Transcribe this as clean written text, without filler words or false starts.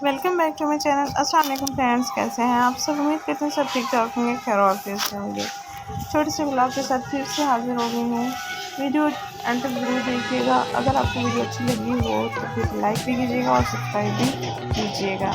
Welcome back to my channel. अस्सलाम वालेकुम friends, कैसे हैं आप सब? उम्मीद करते हैं सब ठीक ठाक होंगे, खैर और से होंगे। छोटे से ब्लॉग के साथ फिर से हाजिर हो गई हूँ। वीडियो एंड तक जरूर देखिएगा। अगर आपको वीडियो अच्छी लगी हो तो फिर लाइक भी कीजिएगा और सब्सक्राइब भी कीजिएगा।